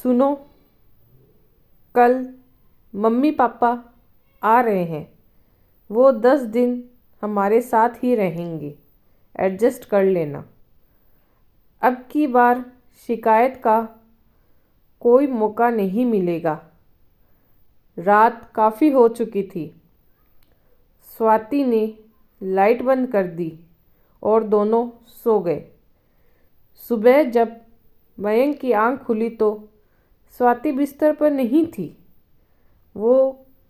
सुनो, कल mummy papa आ रहे हैं। वो 10 दिन हमारे साथ ही रहेंगे, एडजस्ट कर लेना। अब की बार शिकायत का कोई मौका नहीं मिलेगा। रात काफ़ी हो चुकी थी। स्वाति ने लाइट बंद कर दी और दोनों सो गए। सुबह जब मयंक की आंख खुली तो स्वाति बिस्तर पर नहीं थी। वो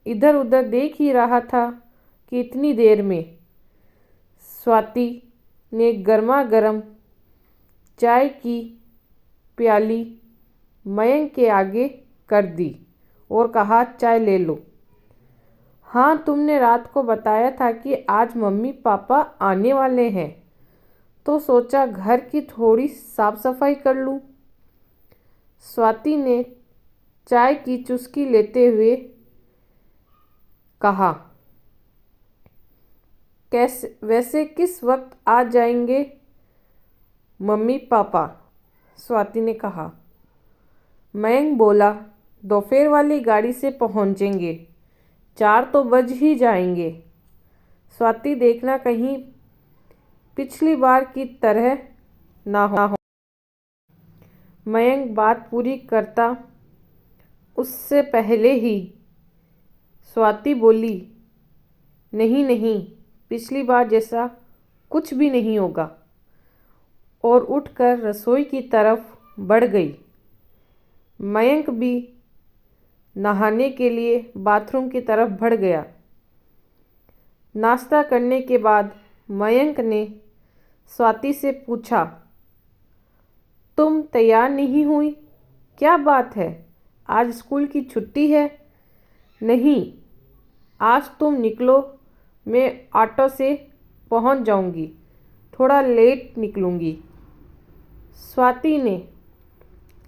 इधर उधर देख ही रहा था कि इतनी देर में स्वाति ने गर्मा गर्म चाय की प्याली मयंक के आगे कर दी और कहा, चाय ले लो। हाँ, तुमने रात को बताया था कि आज मम्मी पापा आने वाले हैं, तो सोचा घर की थोड़ी साफ सफाई कर लूँ। स्वाति ने चाय की चुस्की लेते हुए कहा, वैसे किस वक्त आ जाएंगे मम्मी पापा? स्वाति ने कहा। मयंक बोला, दोपहर वाली गाड़ी से पहुंचेंगे, 4 तो बज ही जाएंगे। स्वाति देखना कहीं पिछली बार की तरह ना हो। मयंक बात पूरी करता उससे पहले ही स्वाति बोली, नहीं नहीं, पिछली बार जैसा कुछ भी नहीं होगा, और उठकर रसोई की तरफ बढ़ गई। मयंक भी नहाने के लिए बाथरूम की तरफ बढ़ गया। नाश्ता करने के बाद मयंक ने स्वाति से पूछा, तुम तैयार नहीं हुई? क्या बात है, आज स्कूल की छुट्टी है? नहीं, आज तुम निकलो, मैं ऑटो से पहुंच जाऊंगी, थोड़ा लेट निकलूंगी। स्वाति ने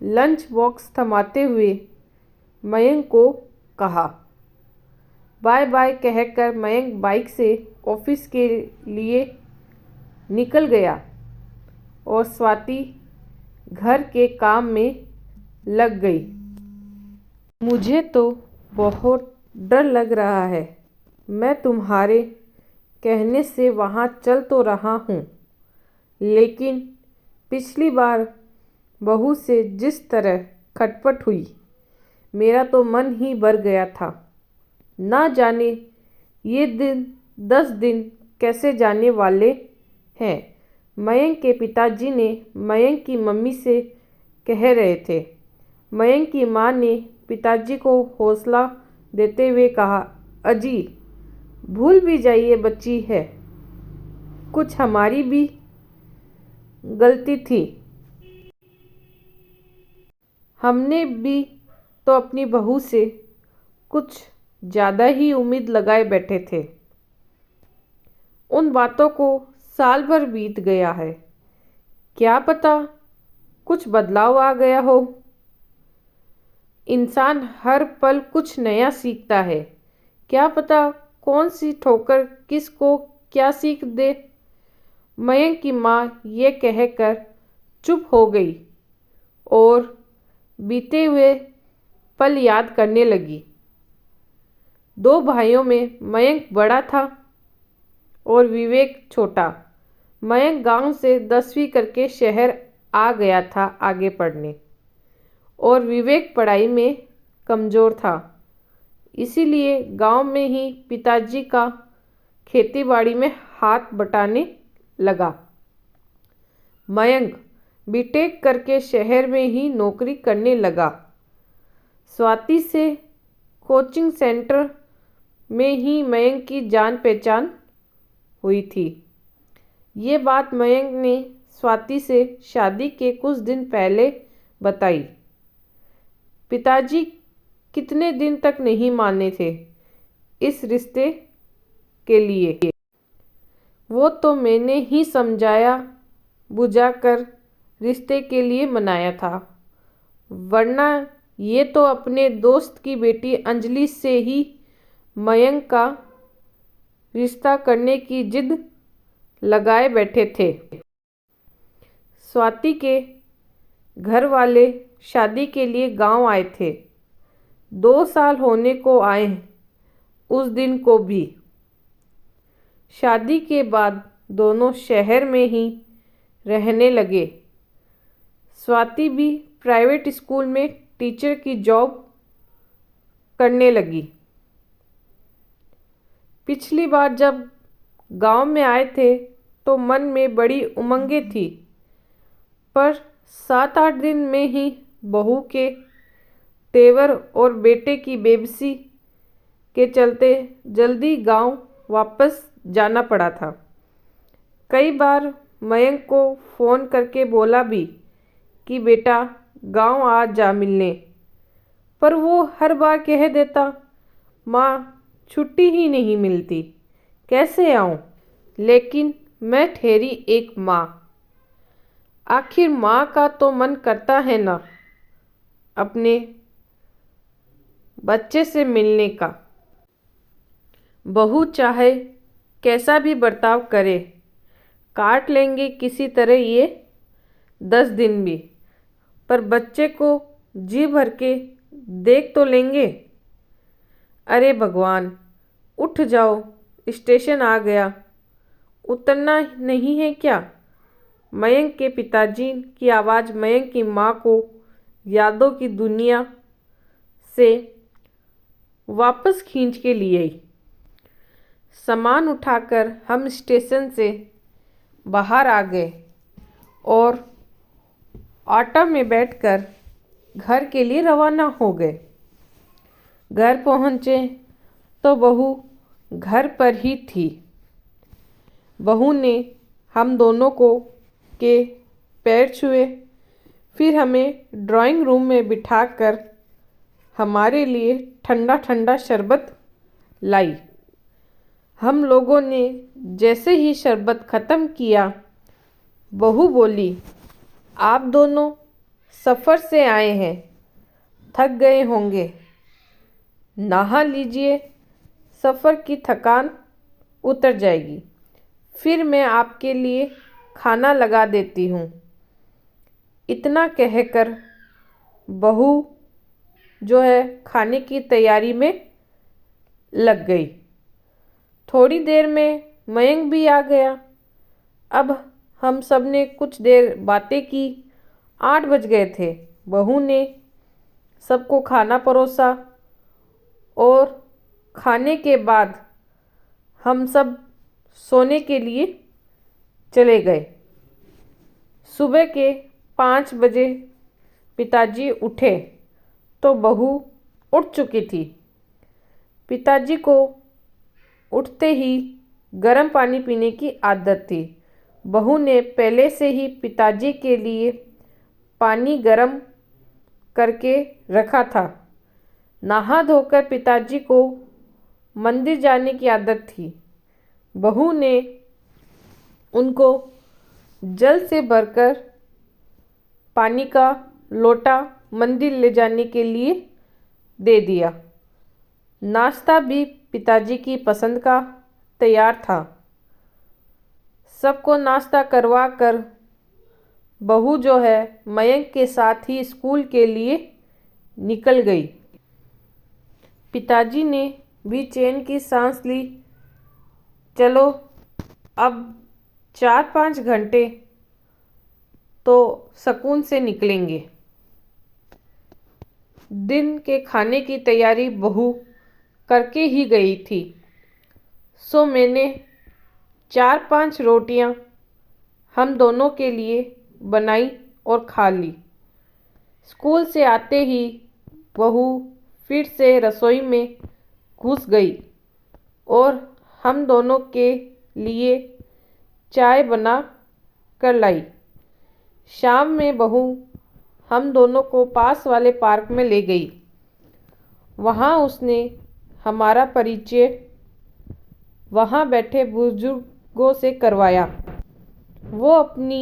लंच बॉक्स थमाते हुए मयंक को कहा। बाय बाय कहकर मयंक बाइक से ऑफिस के लिए निकल गया और स्वाति घर के काम में लग गई। मुझे तो बहुत डर लग रहा है। मैं तुम्हारे कहने से वहाँ चल तो रहा हूँ, लेकिन पिछली बार बहू से जिस तरह खटपट हुई, मेरा तो मन ही भर गया था। ना जाने ये 10 दिन कैसे जाने वाले हैं। मयंक के पिताजी ने मयंक की मम्मी से कह रहे थे। मयंक की माँ ने पिताजी को हौसला देते हुए कहा, अजी भूल भी जाइए, बच्ची है, कुछ हमारी भी गलती थी। हमने भी तो अपनी बहू से कुछ ज़्यादा ही उम्मीद लगाए बैठे थे। उन बातों को साल भर बीत गया है, क्या पता कुछ बदलाव आ गया हो। इंसान हर पल कुछ नया सीखता है, क्या पता कौन सी ठोकर किसको क्या सीख दे। मयंक की माँ ये कहकर चुप हो गई और बीते हुए पल याद करने लगी। 2 भाइयों में मयंक बड़ा था और विवेक छोटा। मयंक गांव से 10वीं करके शहर आ गया था आगे पढ़ने, और विवेक पढ़ाई में कमज़ोर था। इसीलिए गांव में ही पिताजी का खेतीबाड़ी में हाथ बटाने लगा। मयंक बीटेक करके शहर में ही नौकरी करने लगा। स्वाति से कोचिंग सेंटर में ही मयंक की जान पहचान हुई थी। ये बात मयंक ने स्वाति से शादी के कुछ दिन पहले बताई। पिताजी कितने दिन तक नहीं माने थे इस रिश्ते के लिए। वो तो मैंने ही समझाया बुझाकर रिश्ते के लिए मनाया था, वरना ये तो अपने दोस्त की बेटी अंजलि से ही मयंक का रिश्ता करने की जिद लगाए बैठे थे। स्वाति के घर वाले शादी के लिए गांव आए थे। 2 साल होने को आए उस दिन को भी। शादी के बाद दोनों शहर में ही रहने लगे। स्वाति भी प्राइवेट स्कूल में टीचर की जॉब करने लगी। पिछली बार जब गांव में आए थे तो मन में बड़ी उमंगें थी, पर 7-8 दिन में ही बहू के तेवर और बेटे की बेबसी के चलते जल्दी गांव वापस जाना पड़ा था। कई बार मयंक को फ़ोन करके बोला भी कि बेटा गांव आ जा मिलने, पर वो हर बार कह देता, माँ छुट्टी ही नहीं मिलती, कैसे आऊँ। लेकिन मैं ठहरी एक माँ। आखिर माँ का तो मन करता है ना अपने बच्चे से मिलने का। बहू चाहे कैसा भी बर्ताव करे, काट लेंगे किसी तरह ये 10 दिन भी, पर बच्चे को जी भर के देख तो लेंगे। अरे भगवान, उठ जाओ, स्टेशन आ गया, उतरना नहीं है क्या। मयंक के पिताजी की आवाज़ मयंक की माँ को यादों की दुनिया से वापस खींच के लिए आई। सामान उठाकर हम स्टेशन से बाहर आ गए और ऑटो में बैठकर घर के लिए रवाना हो गए। घर पहुँचे तो बहू घर पर ही थी। बहू ने हम दोनों को के पैर छुए, फिर हमें ड्राइंग रूम में बिठाकर हमारे लिए ठंडा ठंडा शरबत लाई। हम लोगों ने जैसे ही शरबत ख़त्म किया, बहू बोली, आप दोनों सफ़र से आए हैं, थक गए होंगे, नहा लीजिए, सफ़र की थकान उतर जाएगी, फिर मैं आपके लिए खाना लगा देती हूँ। इतना कहकर बहू जो है खाने की तैयारी में लग गई। थोड़ी देर में मयंक भी आ गया। अब हम सब ने कुछ देर बातें की। 8 बज गए थे। बहू ने सबको खाना परोसा और खाने के बाद हम सब सोने के लिए चले गए। सुबह के 5 बजे पिताजी उठे तो बहू उठ चुकी थी। पिताजी को उठते ही गर्म पानी पीने की आदत थी। बहू ने पहले से ही पिताजी के लिए पानी गर्म करके रखा था। नहा धोकर पिताजी को मंदिर जाने की आदत थी। बहू ने उनको जल से भरकर पानी का लोटा मंदिर ले जाने के लिए दे दिया। नाश्ता भी पिताजी की पसंद का तैयार था। सबको नाश्ता करवा कर बहू जो है मयंक के साथ ही स्कूल के लिए निकल गई। पिताजी ने भी चैन की सांस ली। चलो अब 4-5 घंटे तो सुकून से निकलेंगे। दिन के खाने की तैयारी बहू करके ही गई थी, सो मैंने 4-5 रोटियां हम दोनों के लिए बनाई और खा ली। स्कूल से आते ही बहू फिर से रसोई में घुस गई और हम दोनों के लिए चाय बना कर लाई। शाम में बहू हम दोनों को पास वाले पार्क में ले गई। वहाँ उसने हमारा परिचय वहाँ बैठे बुजुर्गों से करवाया। वो अपनी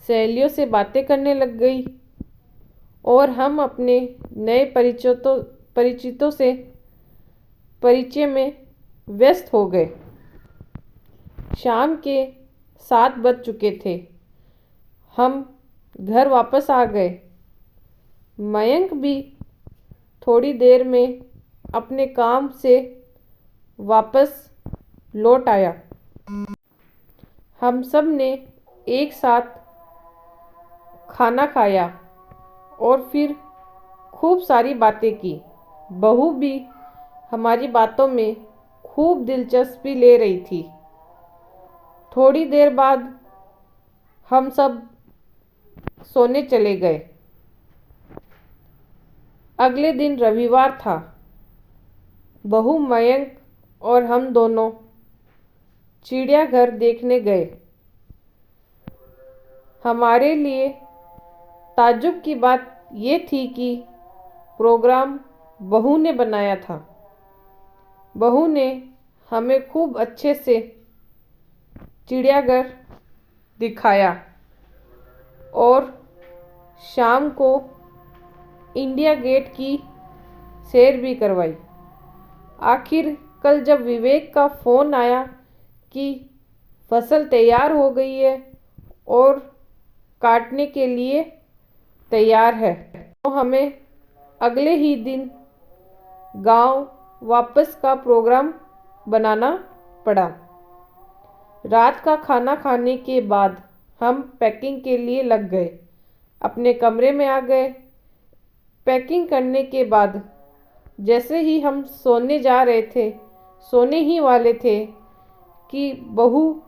सहेलियों से बातें करने लग गई और हम अपने नए परिचितों से परिचय में व्यस्त हो गए। शाम के 7 बज चुके थे। हम घर वापस आ गए। मयंक भी थोड़ी देर में अपने काम से वापस लौट आया। हम सब ने एक साथ खाना खाया और फिर खूब सारी बातें की। बहू भी हमारी बातों में खूब दिलचस्पी ले रही थी। थोड़ी देर बाद हम सब सोने चले गए। अगले दिन रविवार था। बहू, मयंक और हम दोनों चिड़ियाघर देखने गए। हमारे लिए ताज्जुब की बात ये थी कि प्रोग्राम बहू ने बनाया था। बहू ने हमें खूब अच्छे से चिड़ियाघर दिखाया और शाम को इंडिया गेट की सैर भी करवाई। आखिर कल जब विवेक का फ़ोन आया कि फसल तैयार हो गई है और काटने के लिए तैयार है, तो हमें अगले ही दिन गांव वापस का प्रोग्राम बनाना पड़ा। रात का खाना खाने के बाद हम पैकिंग के लिए लग गए। अपने कमरे में आ गए। पैकिंग करने के बाद जैसे ही हम सोने ही वाले थे कि बहू,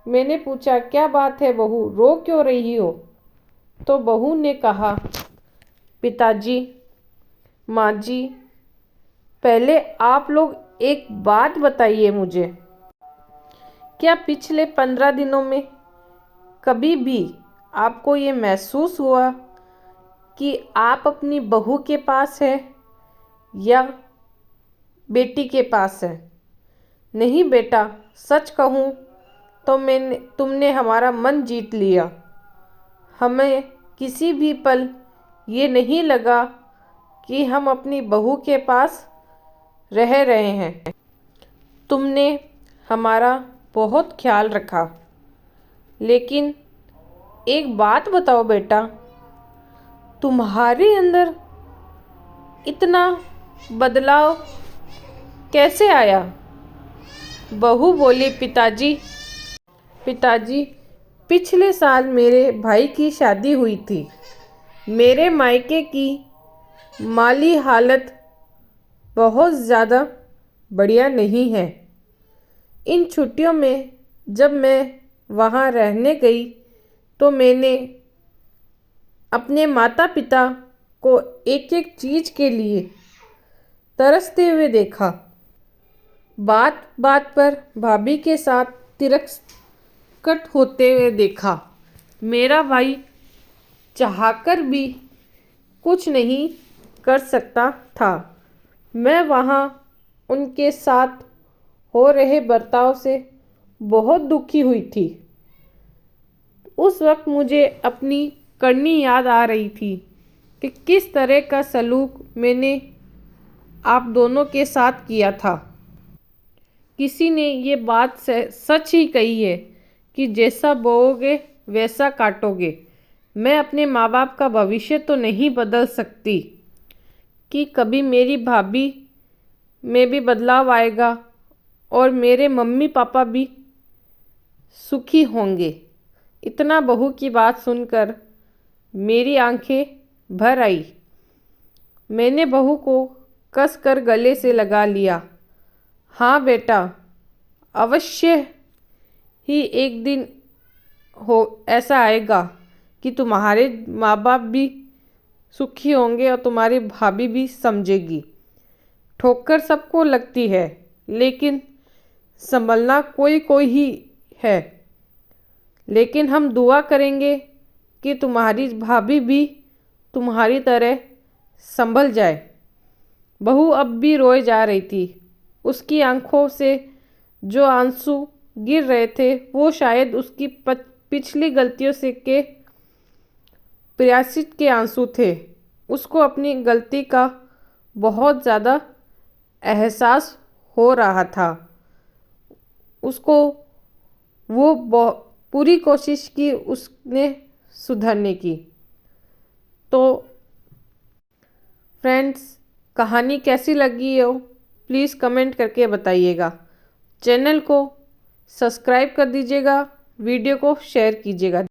मैंने पूछा, क्या बात है बहू, रो क्यों रही हो? तो बहू ने कहा, पिताजी, माँ जी, पहले आप लोग एक बात बताइए मुझे, क्या पिछले 15 दिनों में कभी भी आपको ये महसूस हुआ कि आप अपनी बहू के पास है या बेटी के पास है? नहीं बेटा, सच कहूँ तो तुमने हमारा मन जीत लिया। हमें किसी भी पल ये नहीं लगा कि हम अपनी बहू के पास रह रहे हैं। तुमने हमारा बहुत ख्याल रखा। लेकिन एक बात बताओ बेटा, तुम्हारे अंदर इतना बदलाव कैसे आया? बहू बोली, पिताजी, पिछले साल मेरे भाई की शादी हुई थी। मेरे मायके की माली हालत बहुत ज़्यादा बढ़िया नहीं है। इन छुट्टियों में जब मैं वहाँ रहने गई तो मैंने अपने माता पिता को एक एक चीज़ के लिए तरसते हुए देखा। बात बात पर भाभी के साथ तिरस्कट होते हुए देखा। मेरा भाई चाहकर भी कुछ नहीं कर सकता था। मैं वहाँ उनके साथ हो रहे बर्ताव से बहुत दुखी हुई थी। उस वक्त मुझे अपनी करनी याद आ रही थी कि किस तरह का सलूक मैंने आप दोनों के साथ किया था। किसी ने ये बात सच ही कही है कि जैसा बोओगे वैसा काटोगे। मैं अपने माँ बाप का भविष्य तो नहीं बदल सकती कि कभी मेरी भाभी में भी बदलाव आएगा और मेरे मम्मी पापा भी सुखी होंगे। इतना बहू की बात सुनकर मेरी आंखें भर आई। मैंने बहू को कस कर गले से लगा लिया। हाँ बेटा, अवश्य ही एक दिन ऐसा आएगा कि तुम्हारे माँ बाप भी सुखी होंगे और तुम्हारी भाभी भी समझेगी। ठोकर सबको लगती है, लेकिन संभलना कोई कोई ही है। लेकिन हम दुआ करेंगे कि तुम्हारी भाभी भी तुम्हारी तरह संभल जाए। बहू अब भी रोए जा रही थी। उसकी आंखों से जो आंसू गिर रहे थे वो शायद उसकी पिछली गलतियों से के प्रायश्चित के आंसू थे। उसको अपनी गलती का बहुत ज़्यादा एहसास हो रहा था। उसको वो पूरी कोशिश की उसने सुधरने की। तो फ्रेंड्स, कहानी कैसी लगी हो प्लीज़ कमेंट करके बताइएगा। चैनल को सब्सक्राइब कर दीजिएगा, वीडियो को शेयर कीजिएगा।